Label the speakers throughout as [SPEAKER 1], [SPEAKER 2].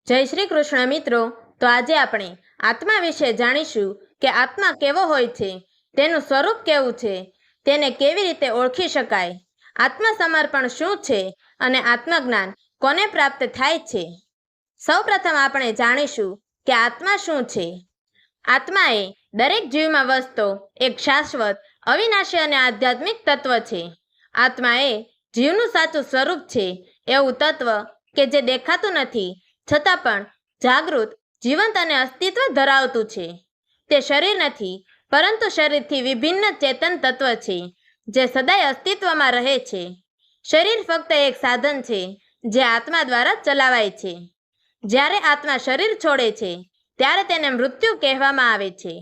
[SPEAKER 1] જય શ્રી કૃષ્ણ મિત્રો। તો આજે આપણે આત્મા વિશે જાણીશું કે આત્મા કેવો હોય છે, તેનું સ્વરૂપ કેવું છે, તેને કેવી રીતે ઓળખી શકાય, આત્મસમર્પણ શું છે અને આત્મજ્ઞાન કોને પ્રાપ્ત થાય છે। સૌપ્રથમ આપણે જાણીશું કે આત્મા શું છે। આત્મા એ દરેક જીવમાં વસતો એક શાશ્વત, અવિનાશી અને આધ્યાત્મિક તત્વ છે। આત્મા એ જીવનું સાચું સ્વરૂપ છે, એવું તત્વ કે જે દેખાતું નથી છતાં પણ જાગૃત, જીવંત અને અસ્તિત્વ ધરાવતું છે। તે શરીર નથી, પરંતુ શરીરથી વિભિન્ન ચેતન તત્વ છે જે સદાય અસ્તિત્વમાં રહે છે। શરીર ફક્ત એક સાધન છે જે આત્મા દ્વારા ચલાવાય છે। જ્યારે આત્મા શરીર છોડે છે ત્યારે તેને મૃત્યુ કહેવામાં આવે છે।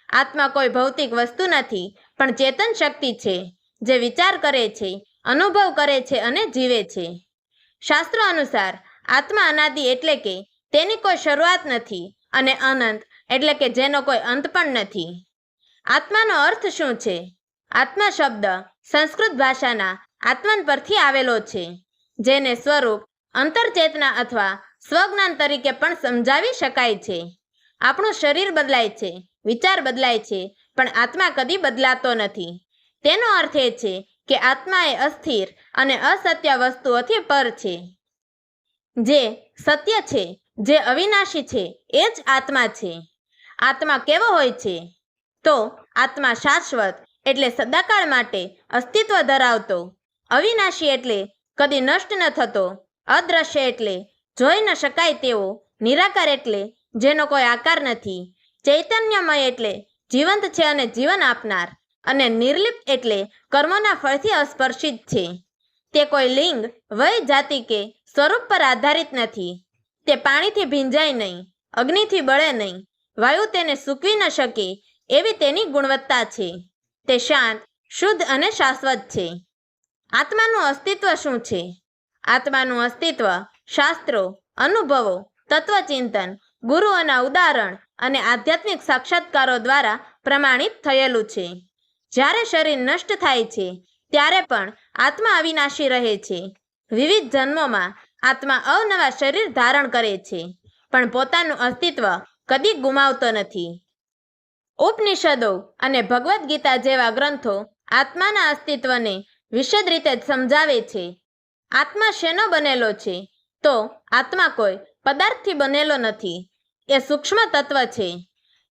[SPEAKER 1] આત્મા કોઈ ભૌતિક વસ્તુ નથી, પણ ચેતન શક્તિ છે જે વિચાર કરે છે, અનુભવ કરે છે અને જીવે છે। શાસ્ત્રો અનુસાર આત્મા અનાદિ એટલે કે તેની કોઈ શરૂઆત નથી અને અનંત એટલે કે જેનો કોઈ અંત પણ નથી। આત્માનો અર્થ શું છે? આત્મા શબ્દ સંસ્કૃત ભાષાના આત્મન પરથી આવેલો છે, જેને સ્વરૂપ, અંતરચેતના અથવા સ્વજ્ઞાન તરીકે પણ સમજાવી શકાય છે। આપણું શરીર બદલાય છે, વિચાર બદલાય છે, પણ આત્મા કદી બદલાતો નથી। તેનો અર્થ એ છે કે આત્મા એ અસ્થિર અને અસત્ય વસ્તુઓથી પર છે। જે સત્ય છે, જે અવિનાશી છે, એ જ આત્મા છે। આત્મા કેવો હોય છે? તો આત્મા શાશ્વત એટલે સદાકાળ માટે અસ્તિત્વ ધરાવતો, અવિનાશી એટલે કદી નષ્ટ ન થતો, અદ્રશ્ય એટલે જોઈ ન શકાય તેવો, નિરાકાર એટલે જેનો કોઈ આકાર નથી, ચૈતન્યમય એટલે જીવંત છે અને જીવન આપનાર, અને નિર્લિપ્ત એટલે કર્મોના ફળથી અસ્પર્શિત છે। તે કોઈ લિંગ, વય, જાતિ કે સ્વરૂપ પર આધારિત નથી। તે પાણીથી ભીંજાય નહીં, અગ્નિથી બળે નહીં, વાયુ તેને સૂકવી ન શકે એવી તેની ગુણવત્તા છે। તે શાંત, શુદ્ધ અને શાશ્વત છે। આત્માનું અસ્તિત્વ શું છે? આત્માનું અસ્તિત્વ શાસ્ત્રો, અનુભવો, તત્વચિંતન, ગુરુઓના ઉદાહરણ અને આધ્યાત્મિક સાક્ષાત્કારો દ્વારા પ્રમાણિત થયેલું છે। જ્યારે શરીર નષ્ટ થાય છે ત્યારે પણ આત્મા અવિનાશી રહે છે। વિવિધ જન્મોમાં આત્મા અવનવા શરીર ધારણ કરે છે, પણ પોતાનું અસ્તિત્વ કદી ગુમાવતો નથી। ઉપનિષદો અને ભગવદ્ ગીતા જેવા ગ્રંથો આત્માના અસ્તિત્વને વિશદ રીતે સમજાવે છે। આત્મા શેનો બનેલો છે? તો આત્મા કોઈ પદાર્થથી બનેલો નથી, એ સૂક્ષ્મ તત્વ છે।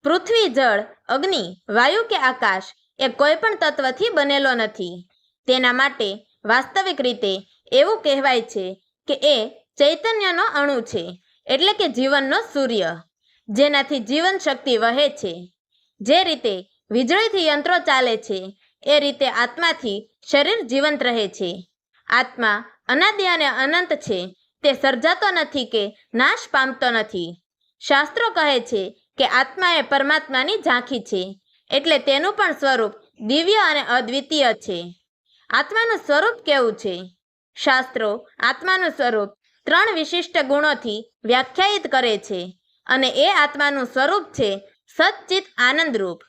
[SPEAKER 1] પૃથ્વી, જળ, અગ્નિ, વાયુ કે આકાશ એ કોઈ પણ તત્વથી બનેલો નથી। તેના માટે વાસ્તવિક રીતે એવું કહેવાય છે કે એ ચૈતન્યનો અણુ છે, એટલે કે જીવનનો સૂર્ય, જેનાથી જીવન શક્તિ વહે છે। જે રીતે વીજળીથી યંત્રો ચાલે છે, એ રીતે આત્માથી શરીર જીવંત રહે છે। આત્મા અનાદિ અને અનંત છે, તે સર્જાતો નથી કે નાશ પામતો નથી। શાસ્ત્રો કહે છે કે આત્મા એ પરમાત્માની ઝાંખી છે, એટલે તેનું પણ સ્વરૂપ દિવ્ય અને અદ્વિતીય છે। આત્માનું સ્વરૂપ કેવું છે? શાસ્ત્રો આત્માનું સ્વરૂપ 3 વિશિષ્ટ ગુણોથી વ્યાખ્યાયિત કરે છે, અને એ આત્માનું સ્વરૂપ છે સચ્ચિત આનંદરૂપ।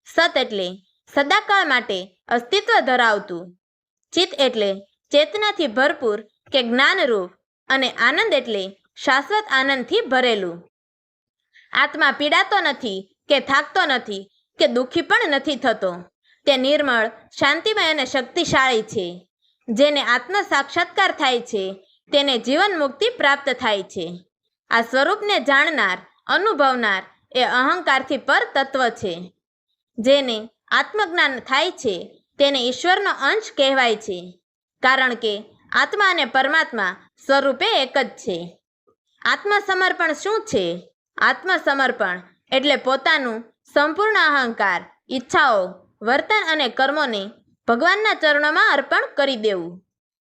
[SPEAKER 1] સત એટલે સદાકાળ માટે અસ્તિત્વ ધરાવતું, ચિત્ત એટલે ચેતનાથી ભરપૂર કે જ્ઞાનરૂપ, અને આનંદ એટલે શાશ્વત આનંદથી ભરેલું। આત્મા પીડાતો નથી કે થાકતો નથી કે દુઃખી પણ નથી થતો। તે નિર્મળ, શાંતિમય અને શક્તિશાળી છે। જેને આત્મ સાક્ષાત્કાર થાય છે તેને જીવન મુક્તિ પ્રાપ્ત થાય છે। આ સ્વરૂપને જાણનાર, અનુભવનાર એ અહંકારથી પર તત્વ છે। જેને આત્મજ્ઞાન થાય છે તેને ઈશ્વરનો અંશ કહેવાય છે, કારણ કે આત્મા અને પરમાત્મા સ્વરૂપે એક જ છે। આત્મસમર્પણ શું છે? આત્મસમર્પણ એટલે પોતાનું સંપૂર્ણ અહંકાર, ઈચ્છાઓ, વર્તન અને કર્મોને ભગવાનના ચરણોમાં અર્પણ કરી દેવું।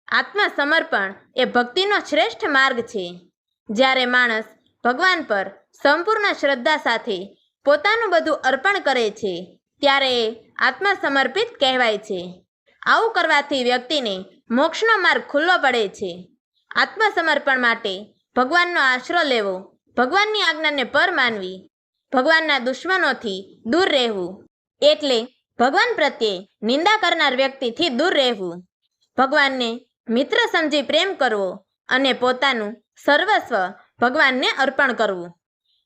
[SPEAKER 1] આત્મસમર્પણ એ ભક્તિનો શ્રેષ્ઠ માર્ગ છે। જ્યારે માણસ ભગવાન પર સંપૂર્ણ શ્રદ્ધા સાથે પોતાનું બધું અર્પણ કરે છે ત્યારે એ આત્મસમર્પિત કહેવાય છે। આવું કરવાથી વ્યક્તિને મોક્ષનો માર્ગ ખુલ્લો પડે છે। આત્મસમર્પણ માટે ભગવાનનો આશરો લેવો, ભગવાનની આજ્ઞાને પર માનવી, ભગવાનના દુશ્મનોથી દૂર રહેવું, એટલે ભગવાન પ્રત્યે નિંદા કરનાર વ્યક્તિથી દૂર રહેવું, ભગવાનને મિત્ર સમજી પ્રેમ કરવો અને પોતાનું સર્વસ્વ ભગવાનને અર્પણ કરવું.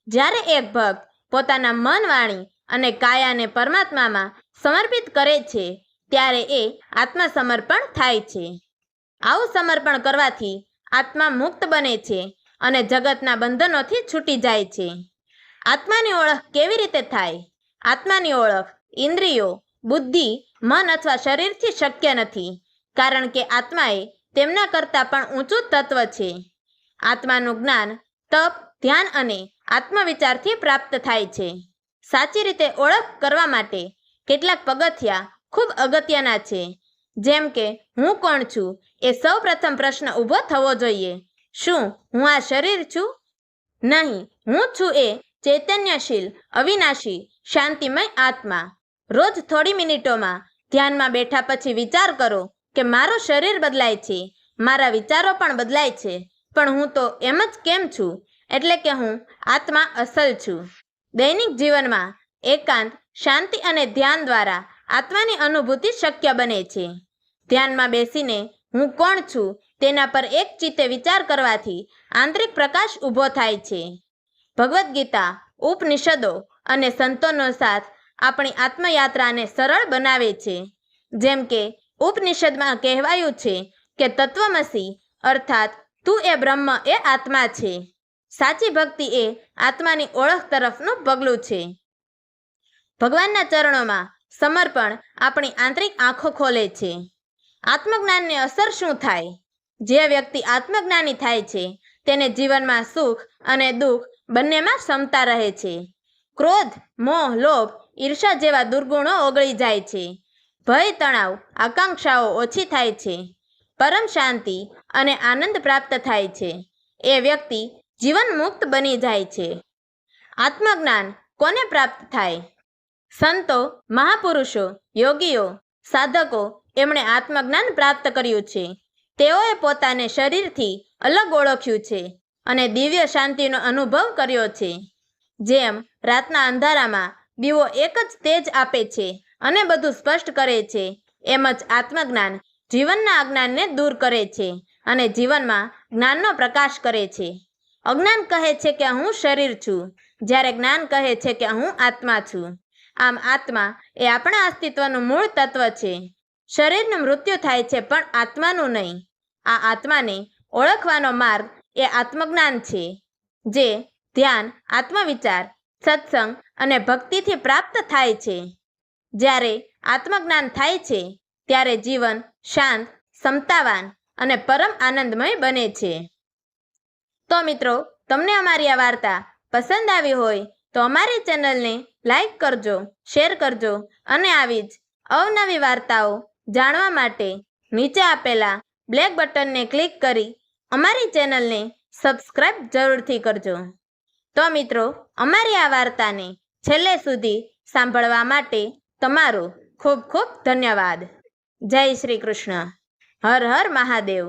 [SPEAKER 1] જ્યારે એક ભક્ત પોતાના મન, વાણી અને કાયાને પરમાત્મામાં સમર્પિત કરે છે ત્યારે એ આત્મસમર્પણ થાય છે. આવું સમર્પણ કરવાથી આત્મા મુક્ત બને છે અને જગતના બંધનોથી છૂટી જાય છે. આત્માની ઓળખ કેવી રીતે થાય? આત્માની ઓળખ ઇન્દ્રિયો, બુદ્ધિ, મન અથવા શરીરથી શક્ય નથી, કારણ કે આત્મા એ તેમના કરતાં પણ ઊંચું તત્વ છે. આત્માનું જ્ઞાન તપ, ધ્યાન અને આત્મવિચારથી પ્રાપ્ત થાય છે. સાચી રીતે ઓળખ કરવા માટે કેટલાક પગથિયા ખૂબ અગત્યના છે. જેમ કે હું કોણ છું એ સૌ પ્રથમ પ્રશ્ન ઊભો થવો જોઈએ. શું હું આ શરીર છું? નહીં, હું છું એ ચૈતન્યશીલ, અવિનાશી, શાંતિમય આત્મા. રોજ થોડી મિનિટોમાં ધ્યાનમાં બેઠા પછી વિચાર કરો કે મારું શરીર બદલાય છે, મારા વિચારો પણ બદલાય છે, પણ હું તો એમ જ કેમ છું? એટલે કે હું આત્મા અસલ છું. દૈનિક જીવનમાં એકાંત, શાંતિ અને ધ્યાન દ્વારા આત્માની અનુભૂતિ શક્ય બને છે. ધ્યાનમાં બેસીને હું કોણ છું તેના પર એક ચિત્તે વિચાર કરવાથી આંતરિક પ્રકાશ ઊભો થાય છે. ભગવદ્ ગીતા, ઉપનિષદો અને સંતોનો સાથ આપણી આત્મયાત્રાને સરળ બનાવે છે. જેમ કે ઉપનિષદમાં કહેવાયું છે કે તત્વમસી અર્થાત તું એ બ્રહ્મ એ આત્મા છે. સાચી ભક્તિ એ આત્માની ઓળખ તરફનું પગલું છે. ભગવાનના ચરણોમાં સમર્પણ આપણી આંતરિક આંખો ખોલે છે. આત્મજ્ઞાનની અસર શું થાય? જે વ્યક્તિ આત્મજ્ઞાની થાય છે તેને જીવનમાં સુખ અને દુઃખ બંનેમાં ક્ષમતા રહે છે. ક્રોધ, મોહ, લોભ, ઈર્ષા જેવા દુર્ગુણો ઓગળી જાય છે. ભય, તણાવ, આકાંક્ષાઓ ઓછી થાય છે. પરમ શાંતિ અને આનંદ પ્રાપ્ત થાય છે. એ વ્યક્તિ જીવન મુક્ત બની જાય છે. આત્મજ્ઞાન કોને પ્રાપ્ત થાય? સંતો, મહાપુરુષો, યોગીઓ, સાધકો એમણે આત્મજ્ઞાન પ્રાપ્ત કર્યું છે. તેઓએ પોતાને શરીરથી અલગ ઓળખ્યું છે અને દિવ્ય શાંતિનો અનુભવ કર્યો છે. જેમ રાતના અંધારામાં દીવો એક જ તેજ આપે છે અને બધું સ્પષ્ટ કરે છે, એમ જ આત્મજ્ઞાન જીવનના અજ્ઞાનને દૂર કરે છે અને જીવનમાં જ્ઞાનનો પ્રકાશ કરે છે. અજ્ઞાન કહે છે કે હું શરીર છું, જ્યારે જ્ઞાન કહે છે કે હું આત્મા છું. આમ આત્મા એ આપણા અસ્તિત્વનું મૂળ તત્વ છે. શરીરનું મૃત્યુ થાય છે પણ આત્માનું નહીં. આ આત્માને ઓળખવાનો માર્ગ એ આત્મજ્ઞાન છે, જે ધ્યાન, આત્મવિચાર, સત્સંગ અને ભક્તિથી પ્રાપ્ત થાય છે. જ્યારે આત્મજ્ઞાન થાય છે ત્યારે જીવન શાંત, સમતાવાન અને પરમ આનંદમય બને છે. તો મિત્રો, તમને અમારી આ વાર્તા પસંદ આવી હોય તો અમારી ચેનલને લાઈક કરજો, શેર કરજો અને આવી જ અવનવી વાર્તાઓ જાણવા માટે નીચે આપેલા બ્લેક બટનને ક્લિક કરી અમારી ચેનલને સબસ્ક્રાઈબ જરૂરથી કરજો. તો મિત્રો, અમારી આ વાર્તાને છેલ્લે સુધી સાંભળવા માટે તમારો ખૂબ ખૂબ ધન્યવાદ. જય શ્રી કૃષ્ણ. હર હર મહાદેવ.